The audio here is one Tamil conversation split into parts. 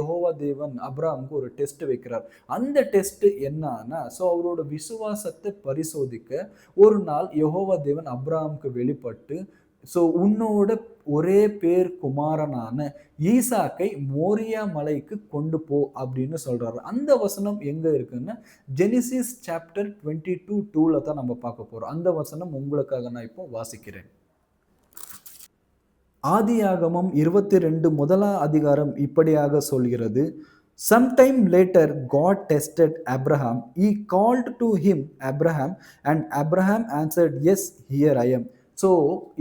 யெகோவா தேவன் அப்ரஹாமுக்கு ஒரு டெஸ்ட் வைக்கிறார். அந்த டெஸ்ட் என்னன்னா, அவரோட விசுவாசத்தை பரிசோதிக்க ஒரு நாள் யெகோவா தேவன் அப்ரஹாமுக்கு வெளிப்பட்டு, உன்னோட ஒரே பேர் குமாரனான ஈசாக்கை மோரியா மலைக்கு கொண்டு போ அப்படின்னு சொல்றாரு. அந்த வசனம் எங்க இருக்குன்னா, ஜெனிசிஸ் சாப்டர் 22:2 தான் நம்ம பார்க்க போறோம். அந்த வசனம் உங்களுக்காக நான் இப்போ வாசிக்கிறேன். ஆதியாகமம் 22 முதலாம் அதிகாரம் இப்படியாக சொல்கிறது. Sometime later, God tested Abraham. He called to him Abraham, and Abraham answered, Yes, here I am.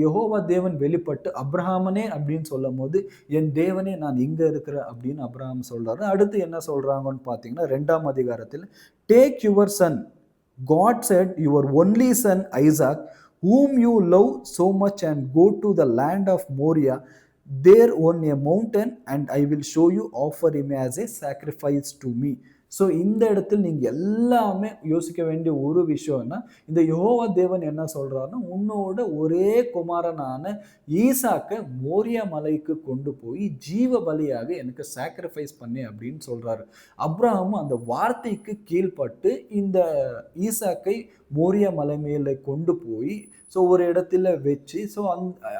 Jehovah தேவன் வெளிப்பட்டு அப்ரஹாமனே அப்படின்னு சொல்லும் போது, என் தேவனே நான் இங்க இருக்கிறேன் அப்படின்னு அப்ரஹாம் சொல்றாரு. அடுத்து என்ன சொல்றாங்கன்னு பார்த்தீங்கன்னா, 2ஆம் அதிகாரத்தில், Take your son. God said, Your only son Isaac, whom you love so much, and go to the land of Moriah, there on a mountain, and I will show you, offer him as a sacrifice to me. இந்த இடத்தில் நீங்க எல்லாமே யோசிக்க வேண்டிய ஒரு விஷயம்னா, இந்த யெகோவா தேவன் என்ன சொல்றாருன்னா, உன்னோட ஒரே குமாரனான ஈசாக்க மோரியா மலைக்கு கொண்டு போய் ஜீவ பலியாக எனக்கு சாக்ரிஃபைஸ் பண்ணு அப்படின்னு சொல்றாரு. அப்ரஹாமும் அந்த வார்த்தைக்கு கீழ்ப்பட்டு இந்த ஈசாக்கை மோரியா மலை மேல கொண்டு போய் ஒரு இடத்துல வச்சு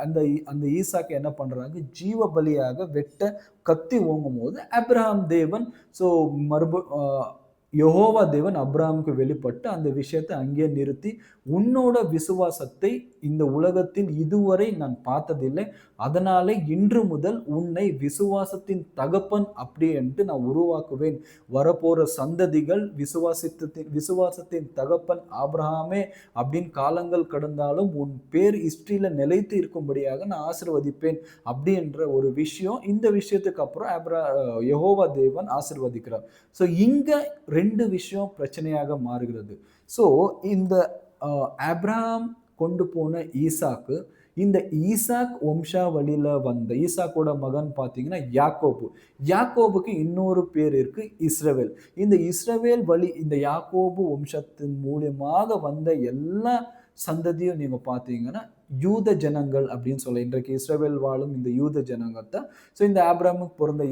அந்த அந்த ஈசாக்கை என்ன பண்றாங்க, ஜீவ பலியாக வெட்ட கத்தி ஓங்கும் போது அப்ரஹாம் தேவன் யெகோவா தேவன் அப்ரஹாமுக்கு வெளிப்பட்டு அந்த விஷயத்தை அங்கே நிறுத்தி, உன்னோட விசுவாசத்தை இந்த உலகத்தில் இதுவரை நான் பார்த்ததில்லை, அதனாலே இன்று முதல் உன்னை விசுவாசத்தின் தகப்பன் அப்படி என்று நான் உருவாக்குவேன். வரப்போற சந்ததிகள் விசுவாசத்தின் தகப்பன் ஆபிரகாமே அப்படின்னு காலங்கள் கடந்தாலும் உன் பேர் ஹிஸ்டரியில நிலைத்து இருக்கும்படியாக நான் ஆசீர்வதிப்பேன் அப்படின்ற ஒரு விஷயம். இந்த விஷயத்துக்கு அப்புறம் யெகோவா தேவன் ஆசீர்வதிக்கிறார். இங்க 2 விஷயம் பிரச்சனையாக மாறுகிறது. இந்த ஆபிரகாம் கொண்டு போன ஈசாக்கு, இந்த ஈசாக் வம்சாவளியில வந்த ஈசாக்கோட மகன் பார்த்தீங்கன்னா யாக்கோபு. யாக்கோபுக்கு இன்னொரு பேர் இருக்கு, இஸ்ரவேல். இந்த இஸ்ரவேல் வழி, இந்த யாக்கோபு வம்சத்தின் மூலியமாக வந்த எல்லா சந்ததியும் நீங்க பார்த்தீங்கன்னா யூத ஜனங்கள் அப்படின்னு சொல்ல, இன்றைக்கு இஸ்ரவேல் வாழும் இந்த யூத ஜனங்கத்தை. இந்த ஆபிரகாமுக்கு பிறந்த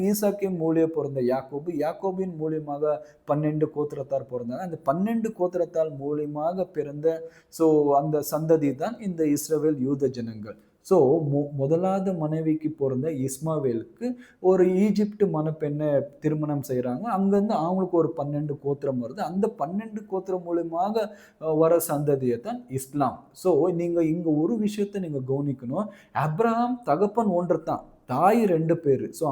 ஈசாக்கின் மூலியம் பிறந்த யாக்கோபின் மூலியமாக 12 கோத்திரத்தார் பிறந்தாங்க. அந்த 12 கோத்திரத்தால் மூலியமாக பிறந்த அந்த சந்ததி தான் இந்த இஸ்ரவேல் யூத ஜனங்கள். முதலாவது மனைவிக்கு பிறந்த இஸ்மாவேலுக்கு ஒரு ஈஜிப்ட் மணப்பெண்ணை திருமணம் செய்யறாங்க. அங்கிருந்து அவங்களுக்கு ஒரு 12 கோத்திரம் வருது. அந்த 12 கோத்திரம் மூலியமாக வர சந்ததியை தான் இஸ்லாம். நீங்க இங்க ஒரு விஷயத்தை நீங்க கவனிக்கணும். அப்ரஹாம் தகப்பன் ஒன்று தான், தாய் 2 பேரு. அங்க